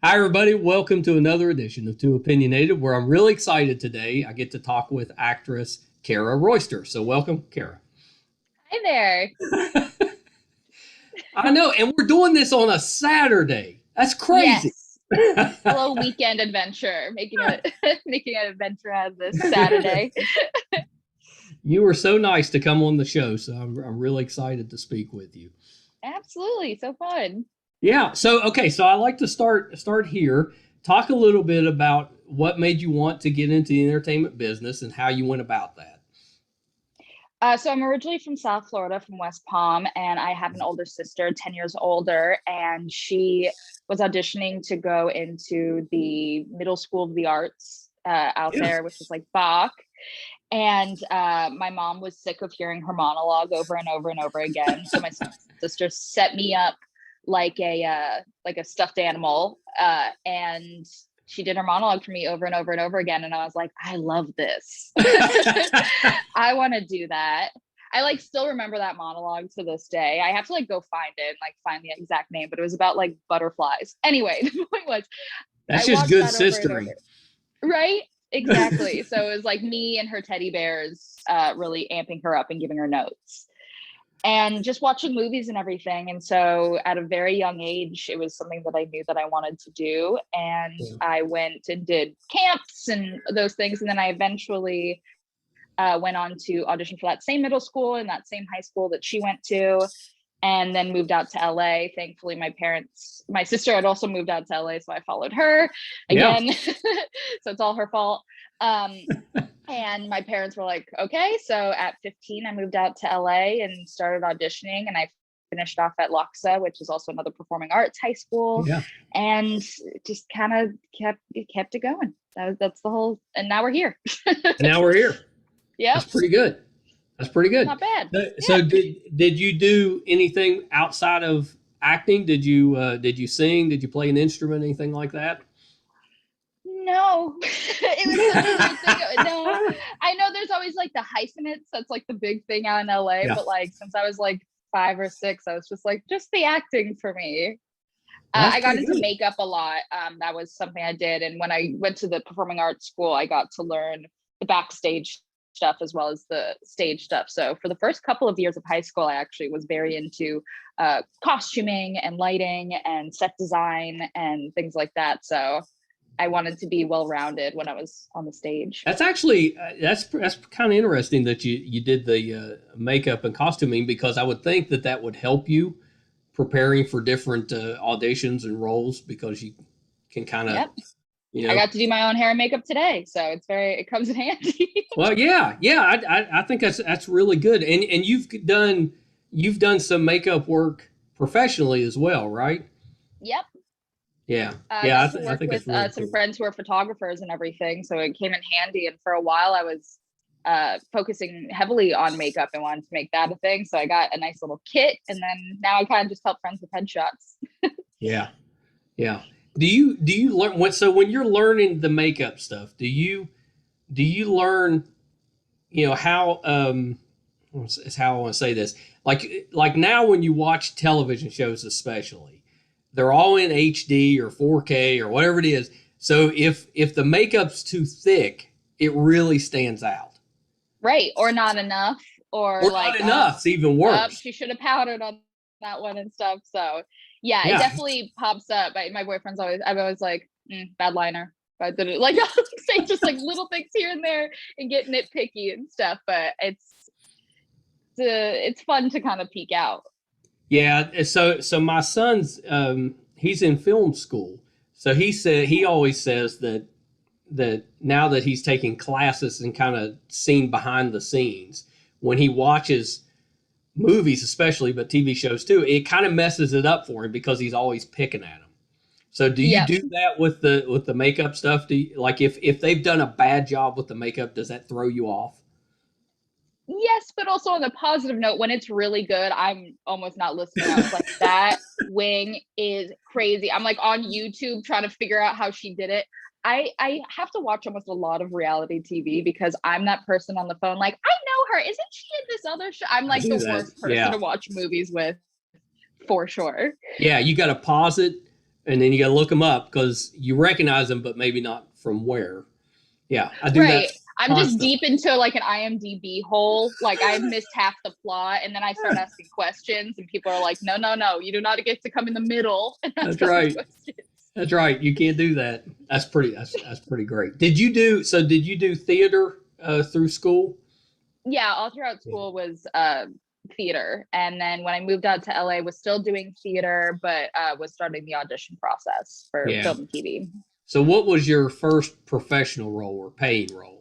Hi, everybody. Welcome to another edition of Too Opinionated, where I'm really excited today. I get to talk with actress Kara Royster. So, welcome, Kara. Hi there. I know, and we're doing this on a Saturday. That's crazy. Yes, a little weekend adventure, making a making an adventure out of this Saturday. You were so nice to come on the show, so I'm really excited to speak with you. Absolutely, so fun. Yeah. So, okay. So, I like to start here. Talk a little bit about what made you want to get into the entertainment business and how you went about that. So I'm originally from South Florida, from West Palm, and I have an older sister, 10 years older, and she was auditioning to go into the Middle School of the Arts out Yeah. there, which is like Bach. And my mom was sick of hearing her monologue over and over and over again. So my sister set me up like a stuffed animal, and she did her monologue for me over and over and over again. And I was like, I love this. I want to do that. I like still remember that monologue to this day. I have to like go find it and like find the exact name, but it was about like butterflies. Anyway, the point was That's I just watched good that over and over. sistering. Right? Exactly. So it was like me and her teddy bears really amping her up and giving her notes and just watching movies and everything. And so at a very young age, it was something that I knew that I wanted to do. And Yeah. I went and did camps and those things. And then I eventually went on to audition for that same middle school and that same high school that she went to, and then moved out to LA. Thankfully, my sister had also moved out to LA, so I followed her Yeah. again. So it's all her fault. Um, and my parents were like, okay. So at 15, I moved out to LA and started auditioning, and I finished off at Loxa, which is also another performing arts high school, Yeah. and just kind of kept it going. That's the whole, and now we're here. And now we're here. Yep, That's pretty good. That's pretty good. not bad. So, Yeah. did you do anything outside of acting? Did you sing? Did you play an instrument? Anything like that? No, it was such a weird thing. No, I know there's always like the hyphenates. That's like the big thing out in LA. Yeah. But like since I was like 5 or 6, I was just like, just the acting for me. Well, that's I got pretty into good. makeup a lot. That was something I did. And when I went to the performing arts school, I got to learn the backstage stuff as well as the stage stuff. So for the first couple of years of high school, I actually was very into costuming and lighting and set design and things like that. So I wanted to be well rounded when I was on the stage. That's actually that's kind of interesting that you did the makeup and costuming because I would think that that would help you preparing for different auditions and roles because you can kind of Yep. you I know. got to do my own hair and makeup today. So it comes in handy. Well, yeah, yeah. I think that's really good. And you've done some makeup work professionally as well, right? Yep. Yeah, I yeah. I, got to th- I work think with it's really some cool. friends who are photographers and everything. So it came in handy. And for a while, I was focusing heavily on makeup and wanted to make that a thing. So I got a nice little kit. And then now I kind of just help friends with headshots. Yeah, yeah. Do you learn when you're learning the makeup stuff? Do you learn how is how I want to say this, like now when you watch television shows especially, they're all in HD or 4K or whatever it is. So if the makeup's too thick, it really stands out. Right. Or not enough. Or Or like, not enough, it's even worse. she should have powdered on that one and stuff. So yeah, it Yeah. definitely pops up. My boyfriend's I'm always like, bad liner. But did it like I was saying, just like little things here and there and get nitpicky and stuff. But it's fun to kind of peek out. Yeah, so my son's he's in film school. So he always says that now that he's taking classes and kind of seen behind the scenes, when he watches movies especially, but TV shows too, it kind of messes it up for him because he's always picking at them. So do you Yep. do that with the makeup stuff? Do you, like if they've done a bad job with the makeup, does that throw you off? Yes, but also on a positive note, when it's really good, I'm almost not listening. I was like, that wing is crazy. I'm like on YouTube trying to figure out how she did it. I have to watch almost a lot of reality TV because I'm that person on the phone, like, I know her. Isn't she in this other show? I'm I like do the that. worst person Yeah. to watch movies with for sure. Yeah, you got to pause it, and then you got to look them up because you recognize them, but maybe not from where. Yeah, I do Right. that I'm just constantly. deep into like an IMDb hole. Like I've missed half the plot, and then I start asking questions, and people are like, "No, no, no! You do not get to come in the middle and ask That's all these right. questions." That's right. You can't do that. That's pretty great. Did you do theater through school? Yeah, all throughout school was theater, and then when I moved out to LA, was still doing theater, but was starting the audition process for Yeah. film and TV. So what was your first professional role or paying role?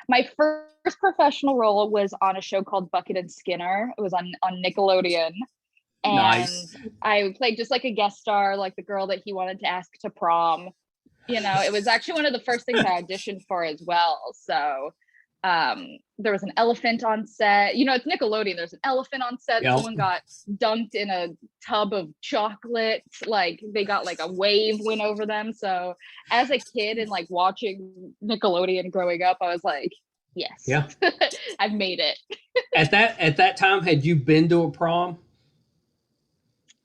My first professional role was on a show called Bucket and Skinner. It was on Nickelodeon, and Nice. I played just like a guest star, like the girl that he wanted to ask to prom. You know, it was actually one of the first things I auditioned for as well. So there was an elephant on set. You know, it's Nickelodeon. There's an elephant on set. Yep. Someone got dunked in a tub of chocolate. Like they got like a wave went over them. So as a kid and like watching Nickelodeon growing up, I was like, yes, Yeah. I've made it. At that time, had you been to a prom?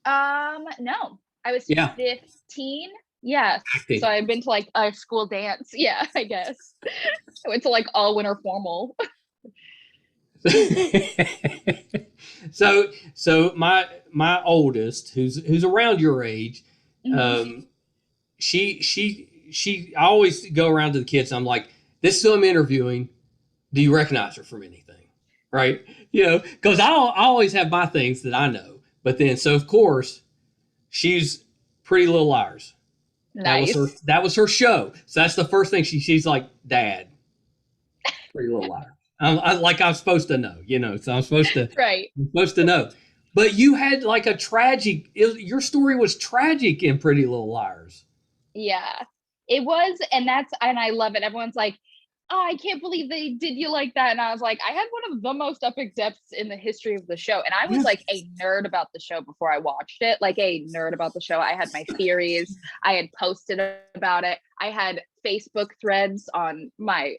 No, I was Yeah. 15. Yeah. So Acting. I've been to like a school dance. Yeah, I guess. I went to like all winter formal. So my oldest, who's around your age, Mhm. um, I always go around to the kids. And I'm like, this is who I'm interviewing. Do you recognize her from anything? Right? You know, because I always have my things that I know. But then, so of course, she's Pretty Little Liars. Nice. That was her show. So that's the first thing she's like, Dad, Pretty Little Liars. I'm supposed to know, you know. So Right. I'm supposed to know. But you had like a tragic. Your story was tragic in Pretty Little Liars. Yeah. It was, and I love it. Everyone's like, oh, I can't believe they did you like that. And I was like, I had one of the most epic deaths in the history of the show. And I was Yeah. like a nerd about the show before I watched it, like a nerd about the show. I had my theories. I had posted about it. I had Facebook threads on my,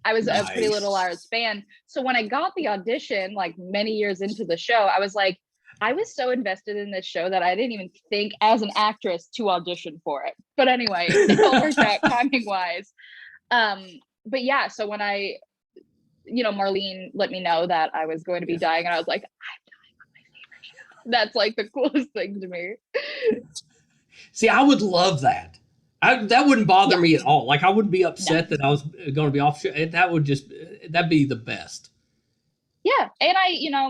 I was a Pretty Little Nice. Liars fan. So when I got the audition, like many years into the show, I was like, I was so invested in this show that I didn't even think as an actress to audition for it. But anyway, it all worked out timing wise. Um, but yeah, so when Marlene let me know that I was going to be dying, and I was like, I'm dying on my favorite show. That's like the coolest thing to me. See, I would love that. That wouldn't bother Yeah, me at all. Like I wouldn't be no. upset that I was going to be off. That'd be the best. Yeah. And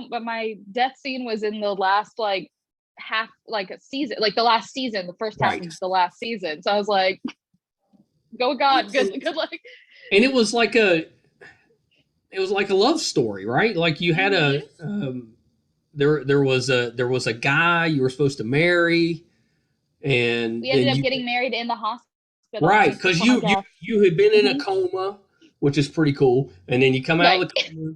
but my death scene was in the last like half, like a season, like the last season, the first half Right. of the last season. So I was like, go God, good luck. And it was like a love story, right? Like you had Mhm. there was a guy you were supposed to marry, and We ended then up you getting married in the hospital right just because before my death. you had been in a Mhm. coma, which is pretty cool, and then you come out Right. of the coma,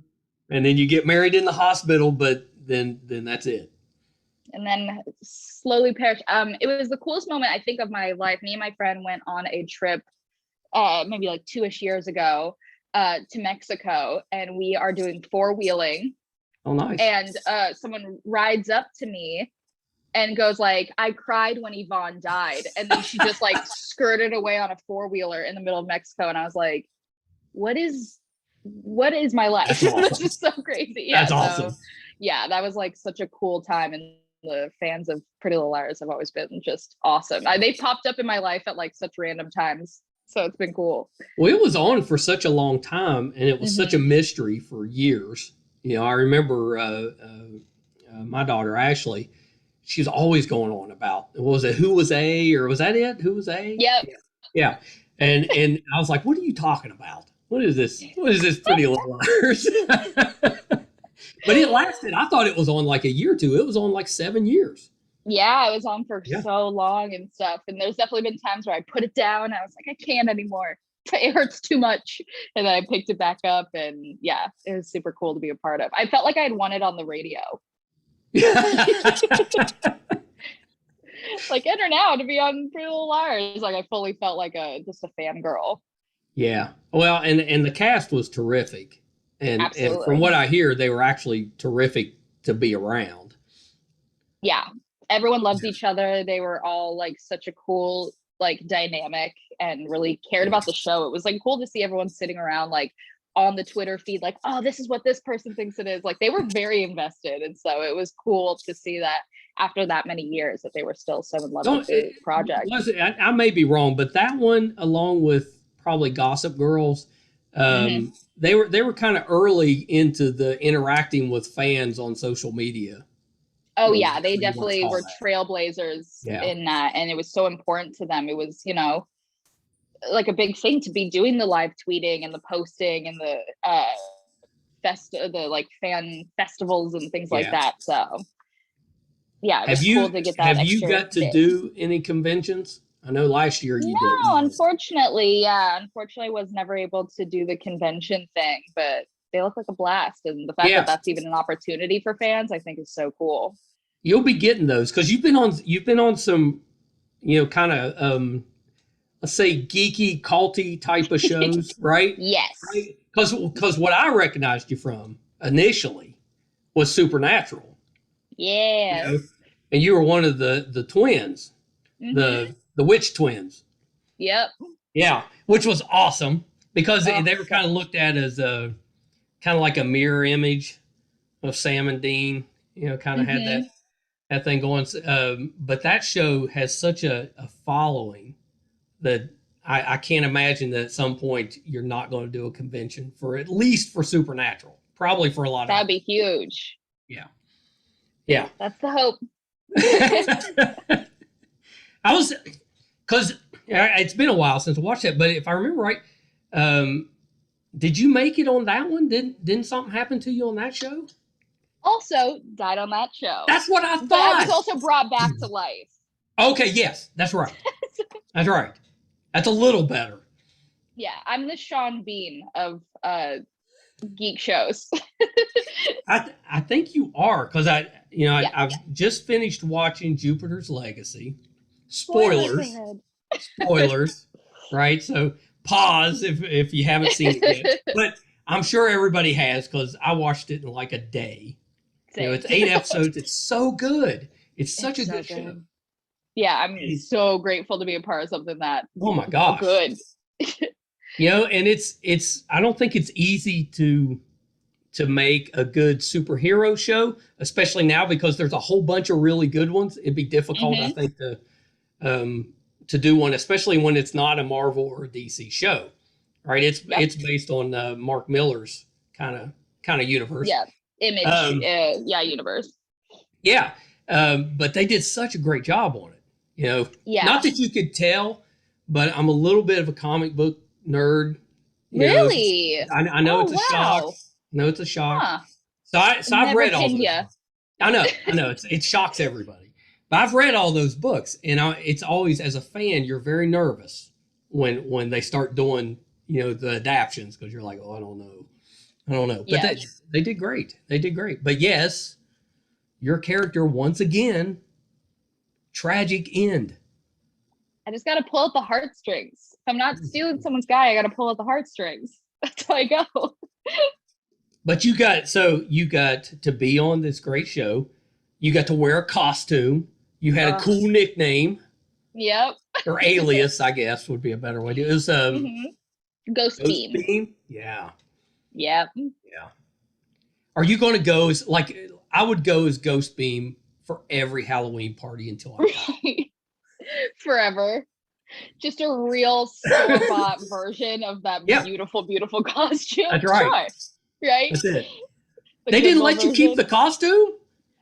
and then you get married in the hospital, but then that's it. And then slowly perish. It was the coolest moment I think of my life. Me and my friend went on a trip, maybe like 2-ish years ago, to Mexico, and we are doing four-wheeling. Oh, nice. And someone rides up to me and goes like, I cried when Yvonne died. And then she just like skirted away on a four-wheeler in the middle of Mexico. And I was like, what is my life? That's awesome. This is so crazy. Yeah. That's awesome. So yeah, that was like such a cool time. And the fans of Pretty Little Liars have always been just awesome. They popped up in my life at like such random times. So it's been cool. Well, it was on for such a long time, and it was such a mystery for years. You know, I remember my daughter Ashley. She was always going on about was it Who Was A, or was that it? Who Was A? Yep. Yeah. And I was like, what are you talking about? What is this? What is this Pretty Little Liars? But it lasted. I thought it was on like a year or two. It was on like 7 years. Yeah, I was on for Yeah. so long and stuff. And there's definitely been times where I put it down. I was like, I can't anymore. It hurts too much. And then I picked it back up. And yeah, it was super cool to be a part of. I felt like I had won it on the radio. Like, enter now to be on Pretty Little Liars. Like, I fully felt like just a fangirl. Yeah. Well, and the cast was terrific. And Absolutely. from what I hear, they were actually terrific to be around. Yeah. everyone loved each other. They were all like such a cool like dynamic and really cared about the show. It was like cool to see everyone sitting around like on the Twitter feed, like, oh, this is what this person thinks it is. Like they were very invested. And so it was cool to see that after that many years that they were still so in love with the project. I may be wrong, but that one, along with probably Gossip Girls, they were kind of early into the interacting with fans on social media. Oh yeah, they definitely were trailblazers in that, and it was so important to them. It was, you know, like a big thing to be doing the live tweeting and the posting and the like fan festivals and things like that. So yeah, it was cool to get that. Have you got to do any conventions? I know last year you did. No, unfortunately, unfortunately, was never able to do the convention thing, but they look like a blast, and the fact that that's even an opportunity for fans, I think, is so cool. You'll be getting those because you've been on some, you know, kind of let's say geeky, culty type of shows, right? Yes. Because what I recognized you from initially was Supernatural. Yeah. You know? And you were one of the twins, the witch twins. Yep. Yeah, which was awesome because they were kind of looked at as a kind of like a mirror image of Sam and Dean. You know, kind of had that thing going. But that show has such a following that I can't imagine that at some point you're not going to do a convention for at least for Supernatural. Probably for a lot of that'd be huge. Yeah. Yeah. That's the hope. I was because it's been a while since I watched that, but if I remember right, did you make it on that one? Didn't something happen to you on that show? Also died on that show. That's what I thought. But I was also brought back to life. Okay, yes, that's right. That's right. That's a little better. Yeah, I'm the Sean Bean of geek shows. I think you are because I've just finished watching Jupiter's Legacy. Spoilers, right? So pause if you haven't seen it yet. But I'm sure everybody has because I watched it in like a day. Same. You know, it's 8 episodes. It's so good. It's such a good show. Yeah, I'm so grateful to be a part of something that. Oh my gosh, good. You know, and it's I don't think it's easy to make a good superhero show, especially now because there's a whole bunch of really good ones. It'd be difficult, I think, to do one, especially when it's not a Marvel or a DC show, right? It's based on Mark Miller's kind of universe. Yeah, image, universe. Yeah, but they did such a great job on it. You know, not that you could tell, but I'm a little bit of a comic book nerd. Really? I know it's a shock. No, it's a shock. Huh. So I've read all those. I know. It shocks everybody. But I've read all those books, and it's always, as a fan, you're very nervous when they start doing, you know, the adaptions because you're like, oh, I don't know. But they did great. But yes, your character once again, tragic end. I just got to pull at the heartstrings. If I'm not stealing someone's guy, I got to pull at the heartstrings. That's how I go. But you got to be on this great show. You got to wear a costume. You had a cool nickname. Yep. Or alias, I guess, would be a better way to do it. It was Ghost Beam. Yeah. Yeah. Yeah. Are you going to go as, like, I would go as Ghost Beam for every Halloween party until I die. Forever. Just a real store-bought version of that beautiful, beautiful costume. That's right. Sure. Right? That's it. They didn't let you keep the costume?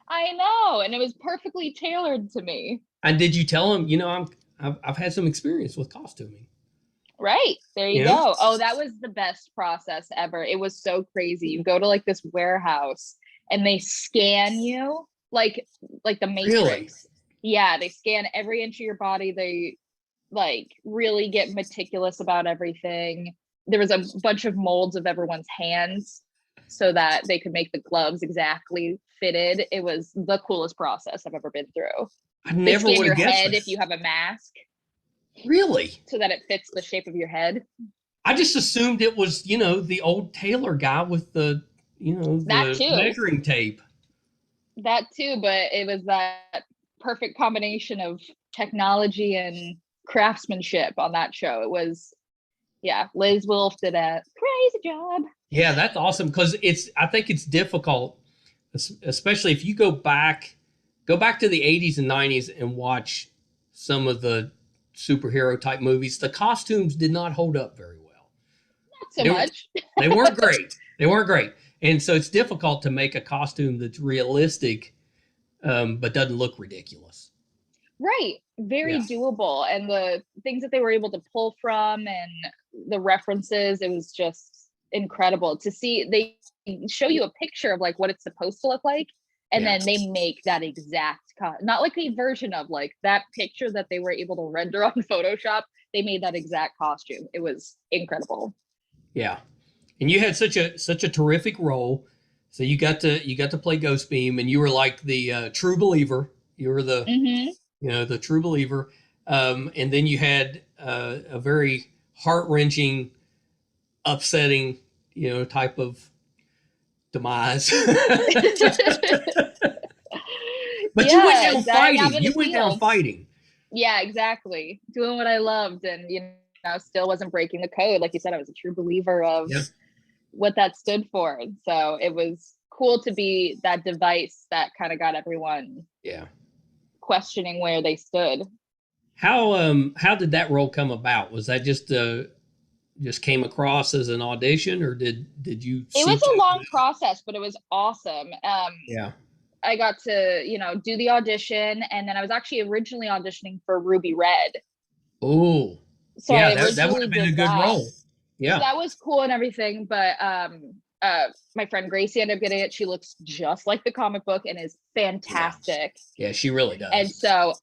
I know, and it was perfectly tailored to me. And did you tell them, you know, I've had some experience with costuming? Right. There you go. Oh, that was the best process ever. It was so crazy. You go to like this warehouse and they scan you like the Matrix. Really? Yeah, they scan every inch of your body. They like really get meticulous about everything. There was a bunch of molds of everyone's hands so that they could make the gloves exactly fitted. It was the coolest process I've ever been through. I never would have guessed your head if you have a mask. Really? So that it fits the shape of your head. I just assumed it was, you know, the old tailor guy with the, you know, the measuring tape. That too, but it was that perfect combination of technology and craftsmanship on that show. It was, yeah, Liz Wolfe did a crazy job. Yeah, that's awesome because I think it's difficult, especially if you go back to the 80s and 90s and watch some of the superhero type movies. The costumes did not hold up very well. Not so much. They weren't great. They weren't great. And so it's difficult to make a costume that's realistic, but doesn't look ridiculous. Right. Very doable. And the things that they were able to pull from and the references, it was just incredible to see. They show you a picture of like what it's supposed to look like. And then they make that exact, not like a version of like that picture that they were able to render on Photoshop. They made that exact costume. It was incredible. Yeah. And you had such a terrific role. So you got to play Ghost Beam, and you were like the true believer. You were the the true believer. And then you had a very heart-wrenching, upsetting, type of demise. But you went down fighting. You went down fighting. Yeah, exactly. Doing what I loved, and still wasn't breaking the code. Like you said, I was a true believer of what that stood for. So it was cool to be that device that kind of got everyone questioning where they stood. How did that role come about? Was that just came across as an audition, or did you? It was a long process, but it was awesome. I got to, do the audition, and then I was actually originally auditioning for Ruby Red. Oh, so that would have been a good role. Yeah, so that was cool and everything. But my friend Gracie ended up getting it. She looks just like the comic book and is fantastic. Yeah, she really does. And so,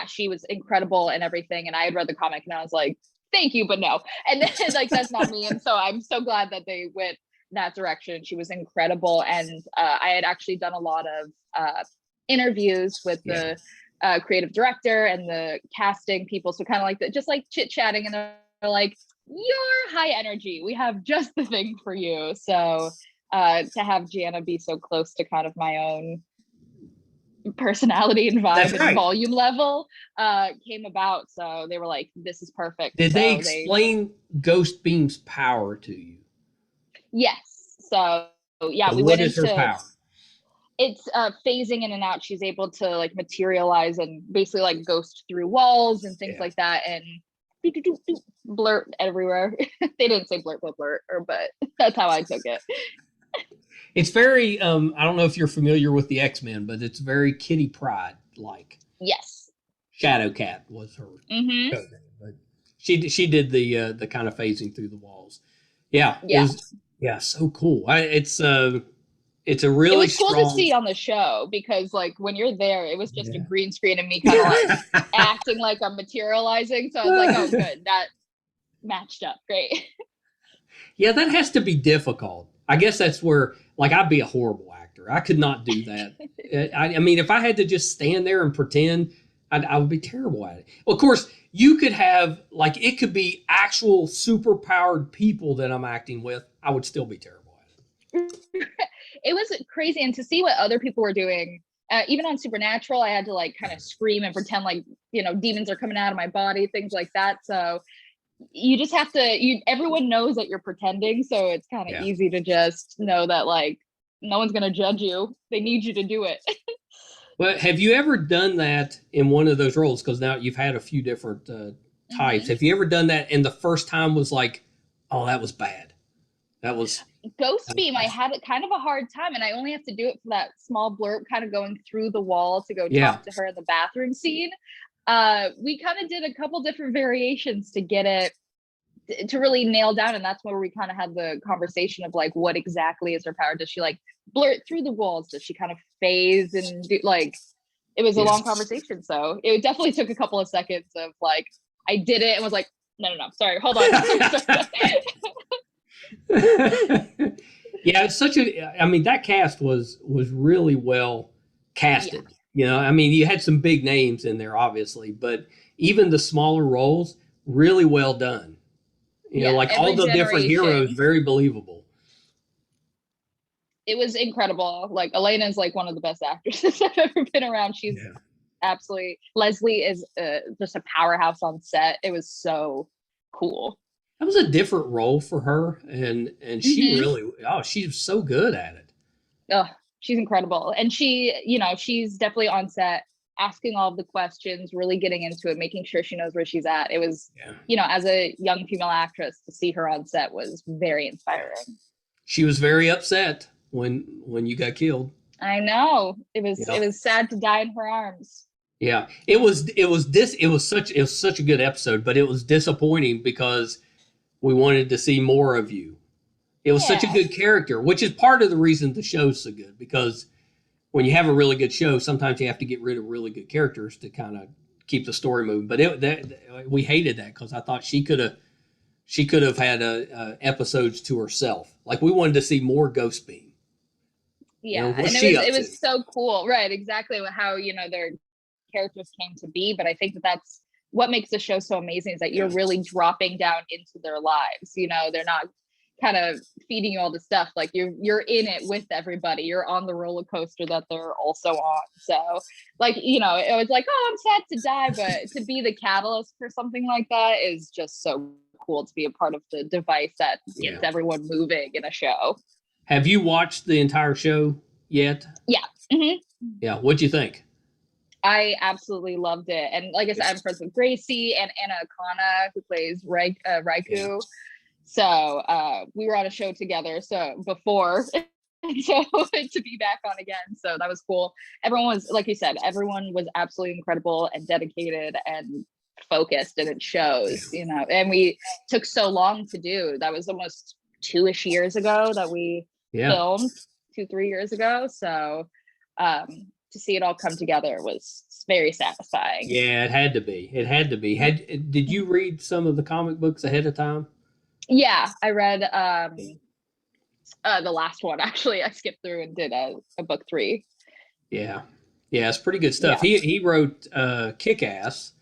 she was incredible and everything. And I had read the comic, and I was like, thank you, but no. And then like, that's not me. And so I'm so glad that they went that direction. She was incredible. And I had actually done a lot of interviews with the creative director and the casting people. So kind of like just like chit-chatting, and they're like, you're high energy. We have just the thing for you. So to have Jana be so close to kind of my own personality and vibe and volume level came about. So they were like, this is perfect. Did they explain Ghost Beam's power to you? Yes. So we went into her power. It's phasing in and out. She's able to like materialize and basically like ghost through walls and things like that, and blurt everywhere. They didn't say blurt, but that's how I took it. It's very I don't know if you're familiar with the X-Men, but it's very Kitty Pryde like. Yes. Shadowcat was her code name, but she did the kind of phasing through the walls. Yeah. So cool. It's a really it was cool to see on the show, because like when you're there, it was just a green screen and me kind of like acting like I'm materializing. So I was like, oh good, that matched up great. Yeah, that has to be difficult. I guess that's where, like, I'd be a horrible actor. I could not do that. I mean, if I had to just stand there and pretend, I would be terrible at it. Well, of course, you could have, like, it could be actual super powered people that I'm acting with. I would still be terrible at it. It was crazy. And to see what other people were doing, even on Supernatural, I had to like kind of scream and pretend like, demons are coming out of my body, things like that. So you just have to, everyone knows that you're pretending. So it's kind of easy to just know that like, no one's going to judge you. They need you to do it. Well, have you ever done that in one of those roles? Because now you've had a few different types. Have you ever done that and the first time was like, oh, that was bad? That was... Ghost Beam, I had kind of a hard time, and I only have to do it for that small blurb kind of going through the wall to go talk to her in the bathroom scene. We kind of did a couple different variations to get it to really nail down, and that's where we kind of had the conversation of like, what exactly is her power? Does she like blurt through the walls? Does she kind of phase and do like? It was a long conversation, so it definitely took a couple of seconds of like, I did it and was like, no, sorry, hold on. Yeah, it's such a. I mean, that cast was really well casted. I mean, you had some big names in there, obviously, but even the smaller roles, really well done. Like all the different heroes, very believable. It was incredible. Like Elena's like one of the best actresses I've ever been around. She's absolutely. Leslie is just a powerhouse on set. It was so cool. That was a different role for her, and she Hmm. really, oh, she's so good at it. Oh, she's incredible. And she, she's definitely on set asking all of the questions, really getting into it, making sure she knows where she's at. It was, Yeah. as a young female actress, to see her on set was very inspiring. She was very upset when you got killed. I know. It was Yeah. it was sad to die in her arms. Yeah. It was such a good episode, but it was disappointing because we wanted to see more of you. It was such a Yeah. good character, which is part of the reason the show's so good, because when you have a really good show, sometimes you have to get rid of really good characters to kind of keep the story moving. But we hated that because I thought she could have had episodes to herself. Like we wanted to see more Ghost Beam. Yeah, what's and she it up was to? it was so cool, right? Exactly how their characters came to be. But I think that's what makes the show so amazing, is that you're really dropping down into their lives. They're not kind of feeding you all the stuff. Like you're in it with everybody. You're on the roller coaster that they're also on. So like, it was like, oh, I'm sad to die, but to be the catalyst for something like that is just so cool, to be a part of the device that gets everyone moving in a show. Have you watched the entire show yet? Yeah. Mm-hmm. Yeah. What'd you think? I absolutely loved it. And like I said, I'm friends with Gracie and Anna Akana, who plays Raikou. Yeah. So we were on a show together. So before, so to be back on again. So that was cool. Everyone was, like you said, everyone was absolutely incredible and dedicated and focused, and it shows, and we took so long to do. That was almost 2-ish years ago that we filmed, 2-3 years ago. So to see it all come together was very satisfying. Yeah, it had to be. It had to be. Did you read some of the comic books ahead of time? Yeah, I read the last one. Actually, I skipped through and did a book 3. Yeah, it's pretty good stuff. Yeah. He wrote Kick-Ass.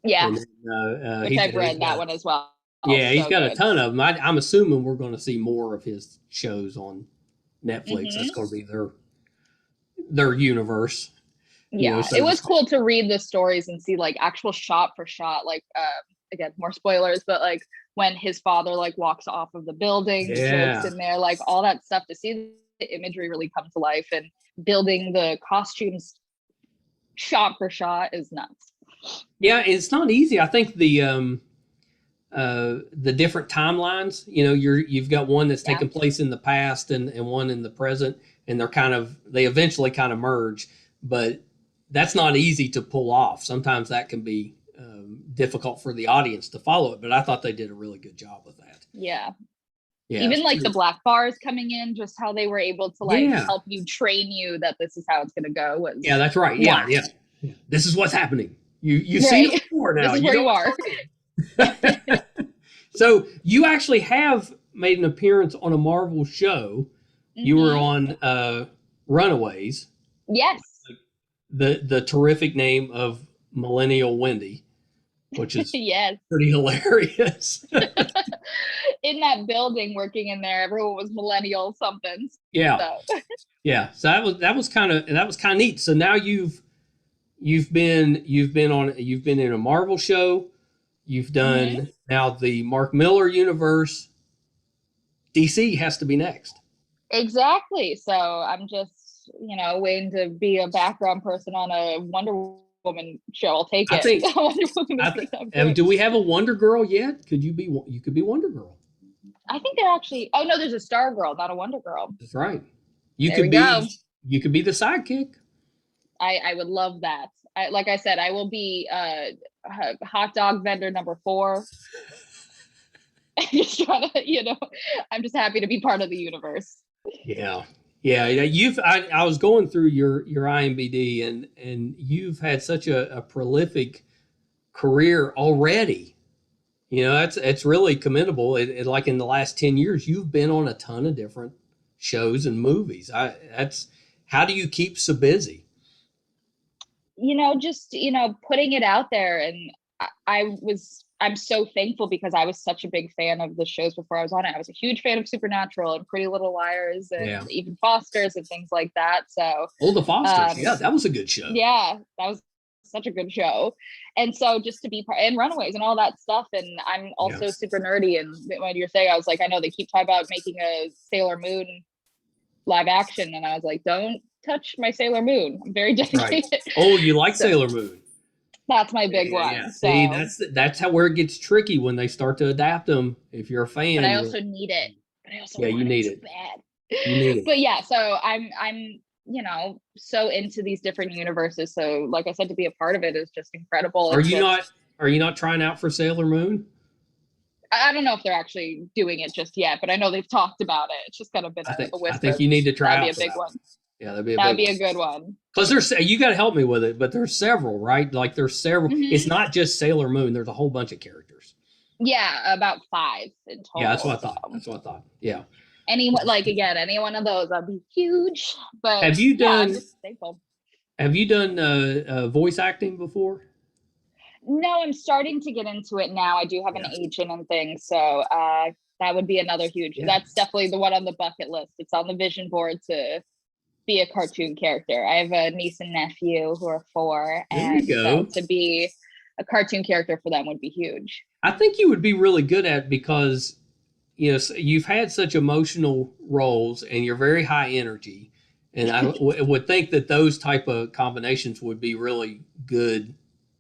Yeah, which I've read that one as well. Yeah, he's got a ton of them. I'm assuming we're going to see more of his shows on Netflix. Mm-hmm. That's going to be their universe. Yeah, it was cool to read the stories and see like actual shot for shot, like again, more spoilers, but like when his father like walks off of the building, the jokes in there, like all that stuff, to see the imagery really come to life, and building the costumes shot for shot is nuts. Yeah, it's not easy. I think the different timelines, you've got one that's taking place in the past and one in the present, and they eventually kind of merge, but that's not easy to pull off. Sometimes that can be difficult for the audience to follow it, but I thought they did a really good job with that. Yeah. Even like the black bars coming in, just how they were able to help you, train you that this is how it's going to go. Was that's right. Yeah. This is what's happening. You've seen it before now. This is where you are. So you actually have made an appearance on a Marvel show. Mm-hmm. You were on Runaways. Yes. The terrific name of Millennial Wendy, which is yes, pretty hilarious. In that building, working in there, everyone was millennial something. Yeah. So. Yeah. So that was kind of neat. So now you've been in a Marvel show. You've done now the Mark Miller universe. DC has to be next. Exactly. So I'm just, waiting to be a background person on a Wonder Woman show. I'll take it. Do we have a Wonder Girl yet? You could be Wonder Girl. I think they're actually. Oh no, there's a Star Girl, not a Wonder Girl. That's right. You could be the sidekick. I would love that. Like I said, I will be hot dog vendor number 4. Just trying to, I'm just happy to be part of the universe. Yeah. I was going through your IMDb, and you've had such a prolific career already. It's really commendable. Like in the last 10 years, you've been on a ton of different shows and movies. How do you keep so busy? Just putting it out there, and I'm so thankful because I was such a big fan of the shows before I was on it. I was a huge fan of Supernatural and Pretty Little Liars and even Foster's and things like that. So the Foster's, that was a good show. Yeah, that was such a good show. And so just to be part, and Runaways and all that stuff. And I'm also super nerdy. And when you're saying, I was like, I know they keep talking about making a Sailor Moon live action. And I was like, don't touch my Sailor Moon. I'm very dedicated. Right. Oh, you like Sailor Moon? That's my big one. Yeah. So. See, that's how where it gets tricky when they start to adapt them. If you're a fan, but I also need it. But I also want you need it so bad. You need it. But yeah, so I'm you know, so into these different universes. So like I said, to be a part of it is just incredible. Are you not trying out for Sailor Moon? I don't know if they're actually doing it just yet, but I know they've talked about it. It's just kind of been a whisper. I think you need to try. That'd be a big one. Yeah, that'd be a good one. Because you got to help me with it, but there's several, right? Like there's several. Mm-hmm. It's not just Sailor Moon. There's a whole bunch of characters. Yeah, about 5 in total. Yeah, that's what I thought. Yeah. Any one of those, that'd be huge. But have you done? Have you done voice acting before? No, I'm starting to get into it now. I do have an agent and things, so that would be another huge. Yeah. That's definitely the one on the bucket list. It's on the vision board to be a cartoon character. I have a niece and nephew who are 4, and so to be a cartoon character for them would be huge. I think you would be really good at it because you've had such emotional roles and you're very high energy, and I would think that those type of combinations would be really good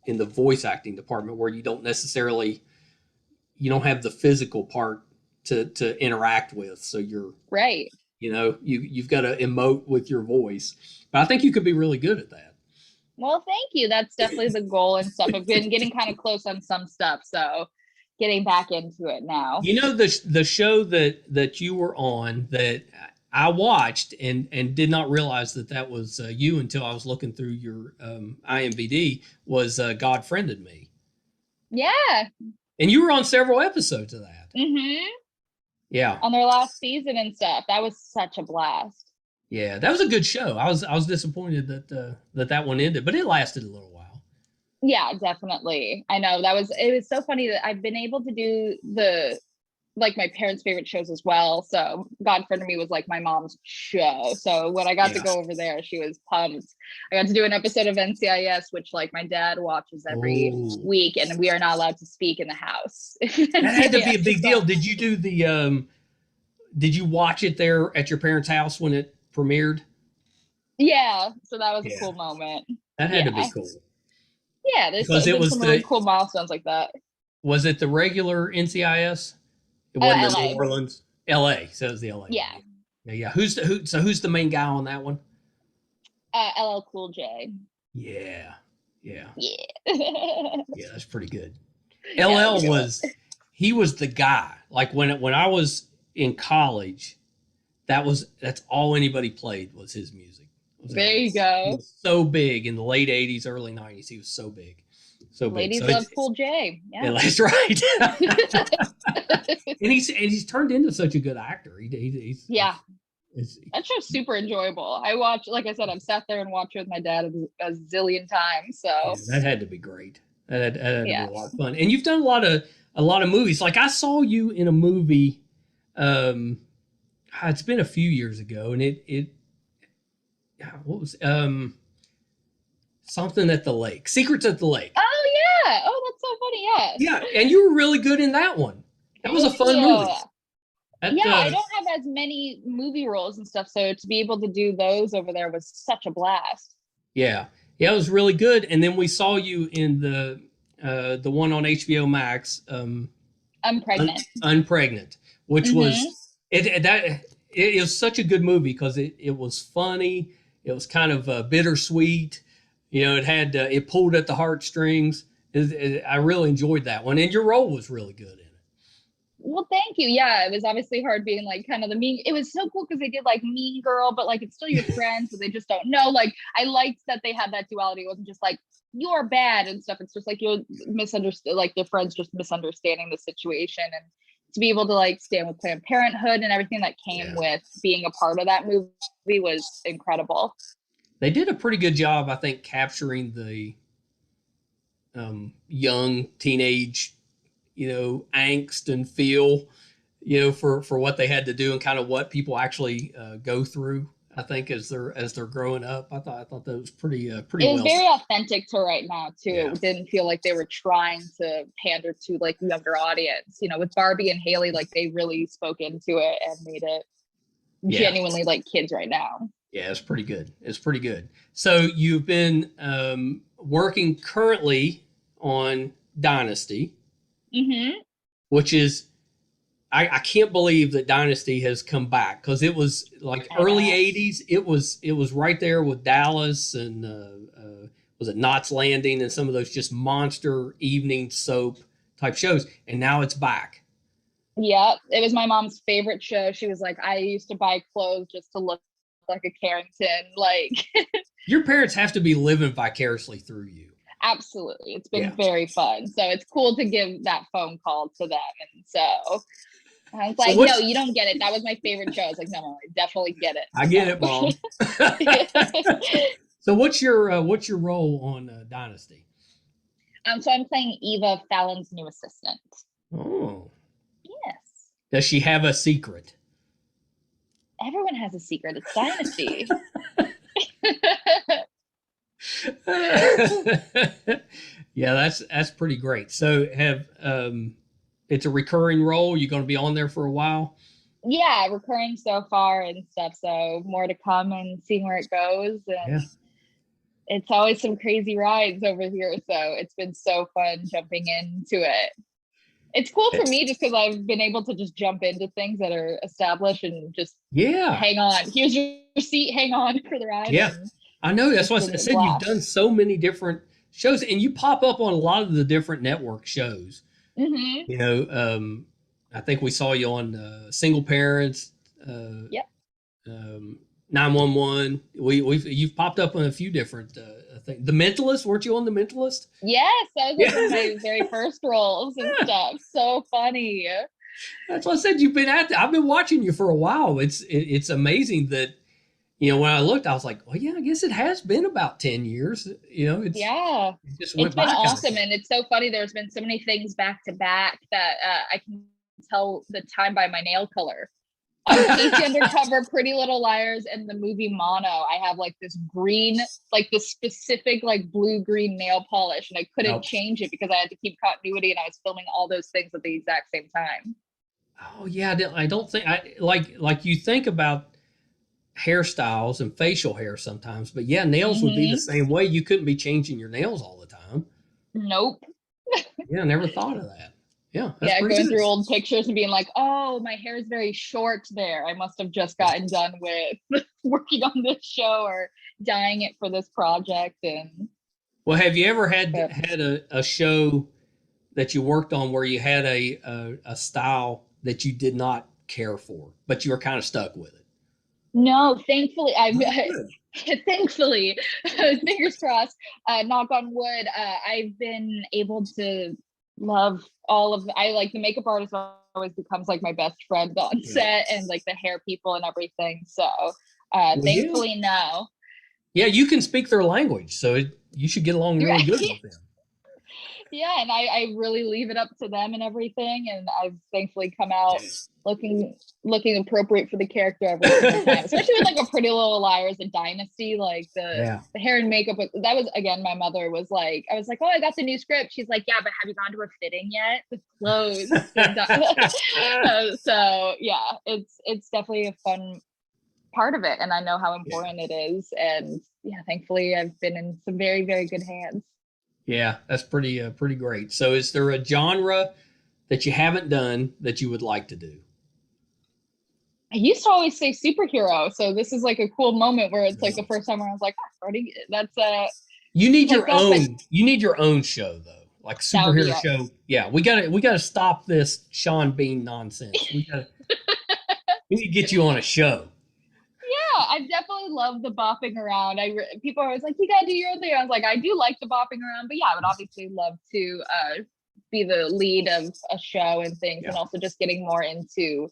in the voice acting department, where you don't have the physical part to interact with. So you're right. You've got to emote with your voice. But I think you could be really good at that. Well, thank you. That's definitely the goal and stuff. I've been getting kind of close on some stuff, so getting back into it now. The show that you were on that I watched and did not realize that was you until I was looking through your IMDb was God Friended Me. Yeah. And you were on several episodes of that. Mm-hmm. Yeah. On their last season and stuff. That was such a blast. Yeah, that was a good show. I was disappointed that one ended, but it lasted a little while. Yeah, definitely. I know it was so funny that I've been able to do my parents' favorite shows as well. So God Friended Me was like my mom's show. So when I got to go over there, she was pumped. I got to do an episode of NCIS, which like my dad watches every week, and we are not allowed to speak in the house. That had to be a big deal. Did you do did you watch it there at your parents' house when it premiered? Yeah. So that was a cool moment. That had to be cool. Yeah. There's some really cool milestones like that. Was it the regular NCIS? It wasn't in New Orleans, LA. So it was the LA. Yeah. Yeah. Who's the main guy on that one? LL Cool J. Yeah. Yeah. Yeah. Yeah, that's pretty good. LL he was the guy. Like when I was in college, that's all anybody played was his music. There you go. He was so big in the late 80s, early 90s. He was so big. So ladies big. love Cool J. Yeah, that's right. and he's turned into such a good actor. He's that show's super enjoyable. I watch, like I said, I've sat there and watched it with my dad a zillion times. So that had to be great. That had to be a lot of fun. And you've done a lot of movies. Like I saw you in a movie. It's been a few years ago, and what was something at the lake, Secrets at the Lake. Oh yeah. Oh, that's so funny. Yeah, and you were really good in that one. That was a fun movie. I don't have as many movie roles and stuff, so to be able to do those over there was such a blast. Yeah, it was really good. And then we saw you in the one on HBO Max, Unpregnant. Unpregnant, which was it was such a good movie because it was funny. It was kind of bittersweet. It had it pulled at the heartstrings. I really enjoyed that one, and your role was really good in it. Well, thank you. Yeah, it was obviously hard being like kind of the mean. It was so cool because they did like mean girl, but like it's still your friends, but they just don't know. Like I liked that they had that duality. It wasn't just like you're bad and stuff. It's just like you'll misunderstand, like the friends just misunderstanding the situation, and to be able to like stand with Planned Parenthood and everything that came with being a part of that movie was incredible. They did a pretty good job, I think, capturing the young teenage, angst and feel, for what they had to do and kind of what people actually go through. I think as they're growing up. I thought that was pretty It was well very done. authentic to right now too. Yeah. It didn't feel like they were trying to pander to like the younger audience. You know, with Barbie and Haley, like they really spoke into it and made it Yeah. genuinely like kids right now. Yeah, it's pretty good. It's pretty good. So you've been working currently on Dynasty, Mm-hmm. which is I can't believe that Dynasty has come back because it was like I early know. '80s. It was right there with Dallas and was it Knots Landing and some of those just monster evening soap type shows, and now it's back. Yeah, it was my mom's favorite show. She was like, I used to buy clothes just to look like a Carrington. Like, Your parents have to be living vicariously through you. absolutely. It's Yeah. been very fun. So it's cool to give that phone call to them. And so I was So like, no, what's you don't get it. That was my favorite show. I was like, no, I definitely get I get it, it. Mom. So what's your role on Dynasty? So I'm playing Eva, Fallon's new assistant. Oh, Yes. does she have a secret? Everyone has a secret. It's Dynasty. Yeah, that's pretty great. So have it's a recurring role. You're going to be on there for a while. Yeah, recurring so far and stuff. So more to come and seeing where it goes. Yeah. And it's always some crazy rides over here. So it's been so fun jumping into it. It's cool for me just because I've been able to just jump into things that are established and just Yeah. hang on. Here's your seat, hang on for the ride. Yeah. And I know. That's it's why been I a said you've blast. done so many different shows, and you pop up on a lot of the different network shows. Mm-hmm. You know, I think we saw you on Single Parents, Yep. 911. You've popped up on a few different things. The Mentalist, weren't you on The Mentalist? Yes, that was like one of Yeah. my very first roles and stuff. So funny. That's what I said. You've been at. I've been watching you for a while. It's amazing that when I looked, I was like, well, yeah, I guess it has been about 10 years. Yeah, It just it's went been by kind of awesome. fast. And it's so funny. There's been so many things back to back that I can tell the time by my nail color. On KC Undercover, Pretty Little Liars, and the movie Mono, I have like this green, like this specific like blue-green nail polish, and I couldn't Oh, change it because I had to keep continuity and I was filming all those things at the exact same time. oh yeah. I don't think I like you think about hairstyles and facial hair sometimes, but yeah, nails would be the Mm-hmm. same way. You couldn't be changing your nails all the time. Nope. Yeah, I never thought of that. Yeah, that's Yeah, pretty going good. through old pictures and being like, oh, my hair is very short there. I must have just gotten done with working on this show or dyeing it for this project. And Well, have you ever had but had a show that you worked on where you had a style that you did not care for, but you were kind of stuck with it? no, thankfully, I've Oh, good. thankfully, fingers crossed, knock on wood, I've been able to love all of I like the makeup artist always becomes like my best friend on Yeah. set and like the hair people and everything. So Well, yeah. thankfully no. Yeah, you can speak their language, so you should get along really good with them. Yeah, and I really leave it up to them and everything, and I've thankfully come out looking appropriate for the character every single time, especially with like a Pretty Little Liars and Dynasty, like Yeah. the hair and makeup. That was again, my mother was like, I was like, oh, I got the new script. She's like, yeah, but have you gone to a fitting yet? The clothes. So yeah, it's definitely a fun part of it, and I know how important it is, and yeah, thankfully I've been in some very very good hands. Yeah, that's pretty great. So, is there a genre that you haven't done that you would like to do? I used to always say superhero, so this is like a cool moment where it's like the first time where I was like, oh, already that's You need like your that, but own. You need your own show though, like a that would be superhero show. Yeah, we gotta stop this Sean Bean nonsense. We need to get you on a show. yeah, I definitely love the bopping around. People are always like, you gotta do your own thing. I was like, I do like the bopping around, but yeah, I would obviously love to be the lead of a show and things, and Yeah, also just getting more into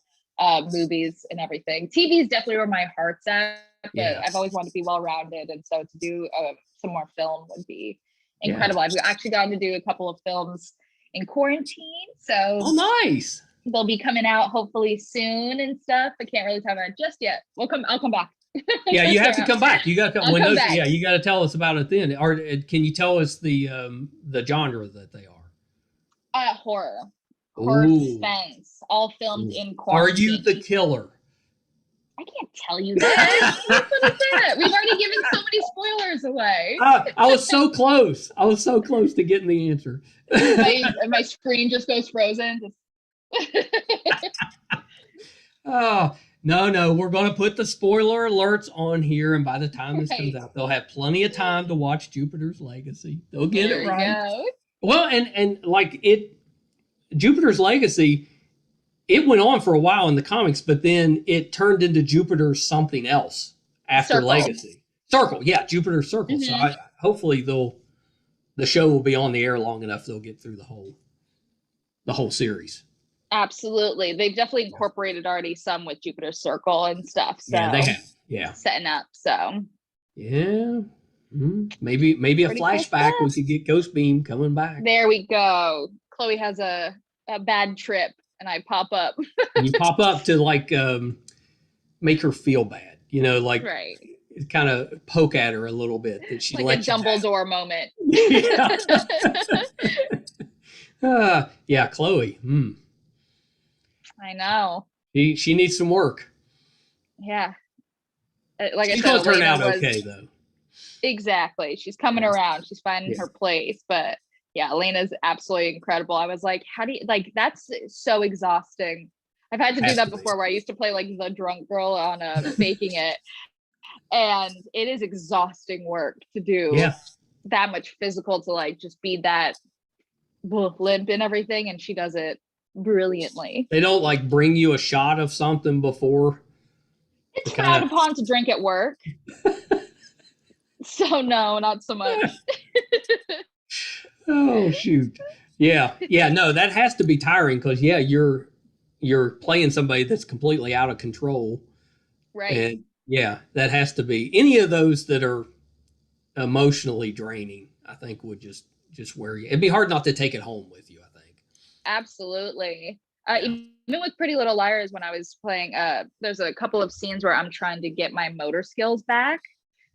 movies and everything. TV is definitely where my heart's at, but yeah, I've always wanted to be well rounded, and so to do some more film would be yeah. incredible. I've actually gotten to do a couple of films in quarantine, Oh, so nice. they'll be coming out hopefully soon and stuff. I can't really talk about it just yet. I'll come back. Yeah, you have to come back. You got to I'll come back. Yeah, you got to tell us about it then. Or can you tell us the genre that they are? Horror, Ooh. suspense, all filmed Ooh. in Are you quarantine. the killer? I can't tell you that. What is that? We've already given so many spoilers away. I was so close. I was so close to getting the answer. My screen just goes frozen. Oh, no. We're going to put the spoiler alerts on here. And by the time this comes Right. out, they'll have plenty of time to watch Jupiter's Legacy. They'll get There it you right. go. Well, and like Jupiter's Legacy, it went on for a while in the comics, but then it turned into Jupiter's something else after Circle. Legacy. Circle, yeah, Jupiter's Circle. Mm-hmm. So hopefully the show will be on the air long enough they'll get through the whole series. Absolutely. They've definitely incorporated already some with Jupiter's Circle and stuff. So yeah, they have. Yeah. Setting up. So yeah. Maybe a pretty flashback. cool We could get Ghost Beam coming back. there we go. Chloe has a bad trip and I pop up. And you pop up to like make her feel bad. You know, like right. kind of poke at her a little bit that she like a Dumbledore moment. Yeah, Chloe. I know. She needs some work. Yeah. Like She's I said, gonna turn out was, okay though. Exactly. She's coming around. She's finding her place. But yeah, Elena's absolutely incredible. I was like, how do you that's so exhausting. I've had to do that before where I used to play like the drunk girl on Baking It. And it is exhausting work to do that much physical to like just be that limp and everything. And she does it brilliantly. They don't like bring you a shot of something before. It's frowned upon to drink at work. So no, not so much. Oh shoot. Yeah. No, that has to be tiring because you're playing somebody that's completely out of control. Right. And that has to be any of those that are emotionally draining. I think would just wear you. It'd be hard not to take it home with you. I think. Absolutely. Even with Pretty Little Liars, when I was playing, there's a couple of scenes where I'm trying to get my motor skills back.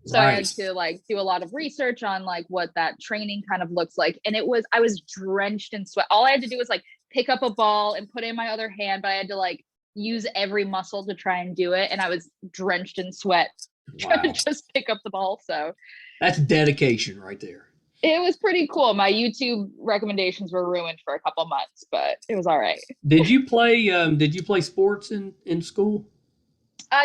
So I had to like do a lot of research on like what that training kind of looks like. And I was drenched in sweat. All I had to do was like pick up a ball and put it in my other hand, but I had to like use every muscle to try and do it. And I was drenched in sweat trying to just pick up the ball. So that's dedication right there. It was pretty cool. My YouTube recommendations were ruined for a couple months, but it was all right. Did you play sports in school?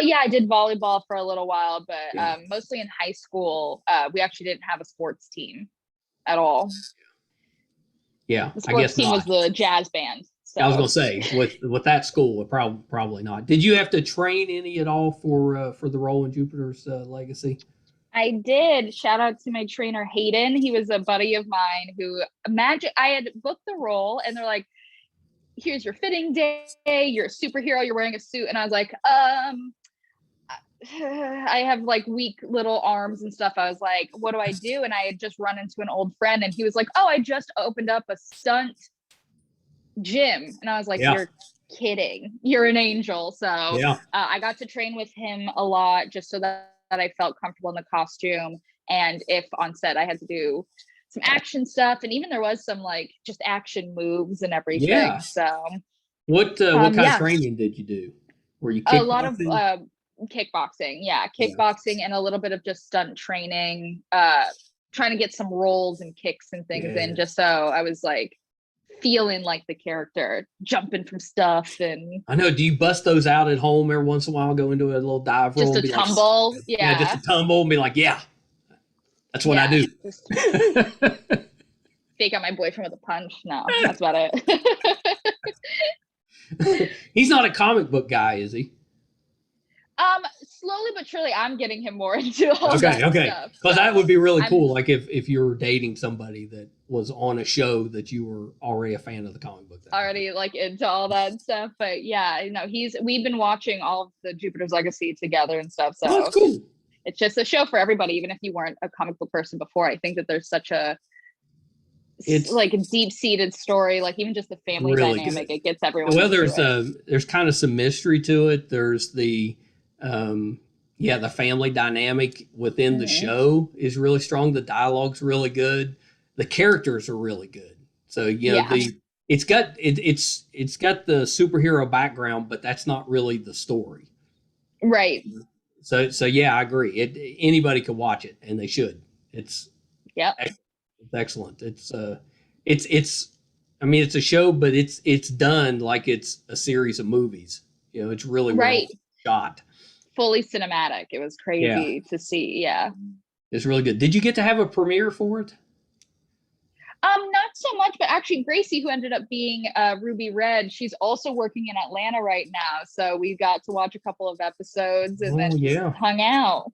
Yeah, I did volleyball for a little while, but mostly in high school. We actually didn't have a sports team at all. Yeah, the sports team was the jazz band. So. I was gonna say with that school, probably not. Did you have to train any at all for the role in Jupiter's Legacy? I did. Shout out to my trainer Hayden. He was a buddy of mine who I had booked the role, and they're like, "Here's your fitting day. You're a superhero. You're wearing a suit." And I was like, I have like weak little arms and stuff. I was like, what do I do? And I had just run into an old friend, and he was like, oh, I just opened up a stunt gym. And I was like, you're kidding. You're an angel. So I got to train with him a lot just so that I felt comfortable in the costume. And if on set I had to do some action stuff, and even there was some like just action moves and everything. Yeah. So what kind of training did you do? Were you kickboxing? A lot of kickboxing, kickboxing and a little bit of just stunt training, trying to get some rolls and kicks and things in, just so I was like feeling like the character, jumping from stuff. And I know, do you bust those out at home every once in a while, go into a little dive roll, just a tumble? Like, just a tumble and be like, that's what I do. Fake out my boyfriend with a punch. No, that's about it. He's not a comic book guy, is he? Slowly but surely, I'm getting him more into all that stuff. Because that would be really cool. Like if you were dating somebody that was on a show that you were already a fan of the comic book. Already like into all that stuff. But yeah, we've been watching all of the Jupiter's Legacy together and stuff. So that's cool. It's just a show for everybody, even if you weren't a comic book person before. I think that there's such it's like a deep-seated story, like even just the family really dynamic, it gets everyone. Well, there's kind of some mystery to it. There's the yeah, the family dynamic within the Mhm. show is really strong. The dialogue's really good. The characters are really good. So, Yeah. it's got the superhero background, but that's not really the story. Right. So yeah, I agree. Anybody could watch it, and they should. It's Yep. it's excellent. It's I mean, it's a show, but it's done like it's a series of movies. It's really well Right. shot. Fully cinematic. It was Yeah, crazy to see. Yeah. it's really good. Did you get to have a premiere for it? Not so much, but actually Gracie, who ended up being Ruby Red, she's also working in Atlanta right now. So we got to watch a couple of episodes and Oh then just yeah, hung out.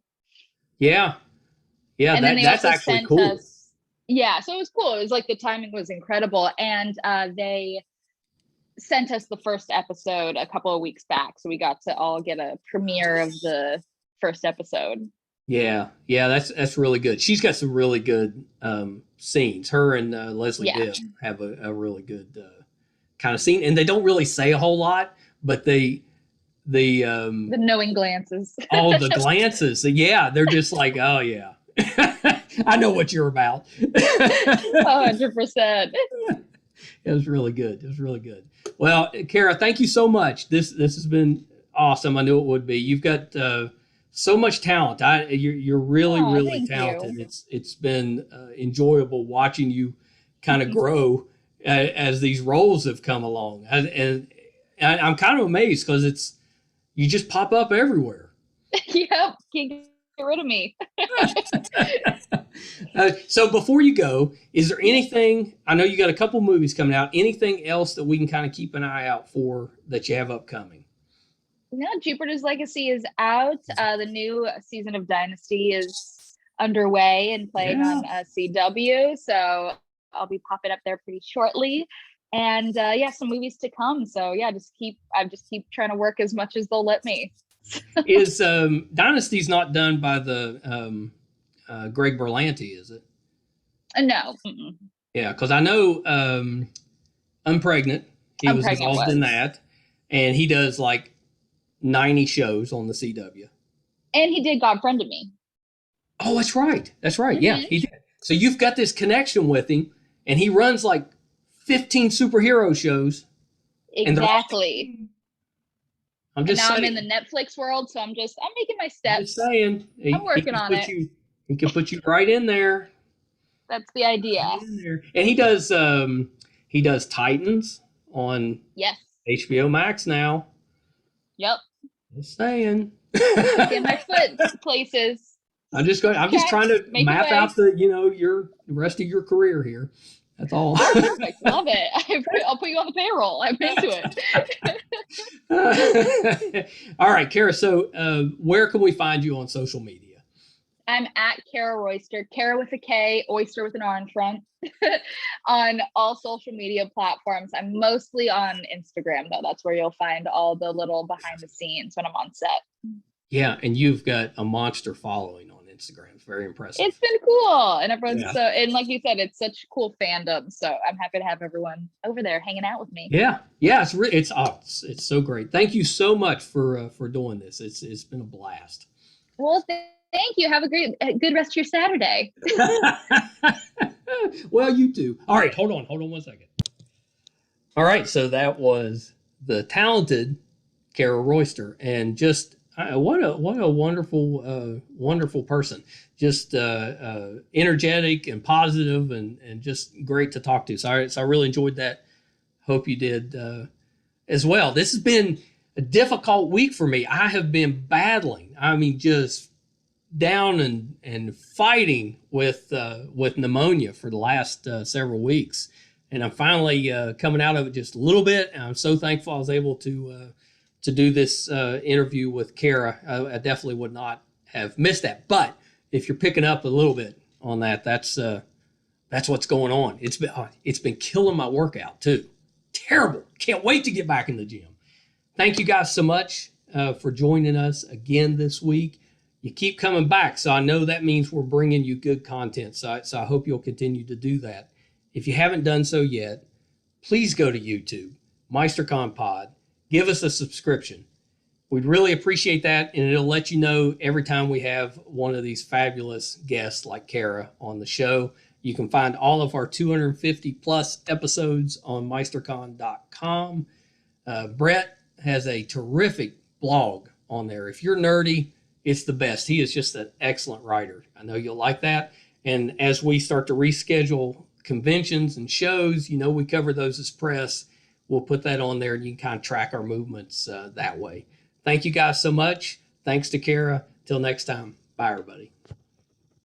yeah, yeah. And then That they that's also actually sent cool. us, yeah, so it was cool. It was like the timing was incredible. And they sent us the first episode a couple of weeks back. So we got to all get a premiere of the first episode. Yeah, yeah. That's really good. She's got some really good scenes. Her and Leslie Yeah. Bibb have a really good kind of scene, and they don't really say a whole lot, but the The knowing glances. all the glances, yeah, they're just like, oh yeah, I know what you're about. 100%. It was really good. It was really good. Well, Kara, thank you so much. This has been awesome. I knew it would be. You've got so much talent. You're really Oh, really thank talented. you. It's been enjoyable watching you kind of grow as these roles have come along. And I'm kind of amazed because you just pop up everywhere. Yep. Can't get rid of me. So before you go, is there anything? I know you got a couple movies coming out. Anything else that we can kind of keep an eye out for that you have upcoming? No, Jupiter's Legacy is out. The new season of Dynasty is underway and playing Yeah. on CW. So I'll be popping up there pretty shortly. And yeah, some movies to come. So yeah, I just keep trying to work as much as they'll let me. Is Dynasty's not done by the Greg Berlanti, is it? No. Mm-mm. Yeah, because I know Unpregnant. He was Unpregnant involved in was. that, and he does like 90 shows on the CW. And he did God Friended Me. Oh, that's right. That's right. Yeah, Mhm. he did. So you've got this connection with him, and he runs like 15 superhero shows, and they're all. Exactly. I'm And just now I'm in the saying. Netflix world, so I'm making my I'm just steps. saying. I'm He working can on put it. you. He can put you right in there. That's the idea. Right in there. And he does Titans on Yes. HBO Max now. Yep. Just saying. Kicking my foot places. I'm just Okay. trying to Make map it way. out the rest of your career here. That's all. Oh, perfect. Love it. I'll put you on the payroll. I'm into it. All right, Kara. So, where can we find you on social media? I'm at Kara Royster, Kara with a K, Oyster with an R in front, on all social media platforms. I'm mostly on Instagram, though. That's where you'll find all the little behind the scenes when I'm on set. Yeah, and you've got a monster following on Instagram. It's very impressive. It's been cool. And everyone's Yeah. and like you said, it's such cool fandom. So I'm happy to have everyone over there hanging out with me. Yeah, it's so great. Thank you so much for doing this. It's been a blast. Well, thank you. Have a good rest of your Saturday. Well, you too. All right, hold on 1 second. All right, so that was the talented Kara Royster, and just what a wonderful person. Just energetic and positive, and just great to talk to. So I really enjoyed that. Hope you did as well. This has been a difficult week for me. I have been battling. I mean, just down and fighting with pneumonia for the last several weeks, and I'm finally coming out of it just a little bit. And I'm so thankful I was able to do this interview with Kara. I definitely would not have missed that. But if you're picking up a little bit on that, that's what's going on. It's been killing my workout too. Terrible. Can't wait to get back in the gym. Thank you guys so much for joining us again this week. You keep coming back, so I know that means we're bringing you good content. So I hope you'll continue to do that. If you haven't done so yet, please go to YouTube, Meisterkhan Pod. Give us a subscription. We'd really appreciate that, and it'll let you know every time we have one of these fabulous guests like Kara on the show. You can find all of our 250 plus episodes on Meisterkhan.com. Brett has a terrific blog on there. If you're nerdy, it's the best. He is just an excellent writer. I know you'll like that. And as we start to reschedule conventions and shows, you know, we cover those as press. We'll put that on there, and you can kind of track our movements that way. Thank you guys so much. Thanks to Kara. Till next time. Bye, everybody.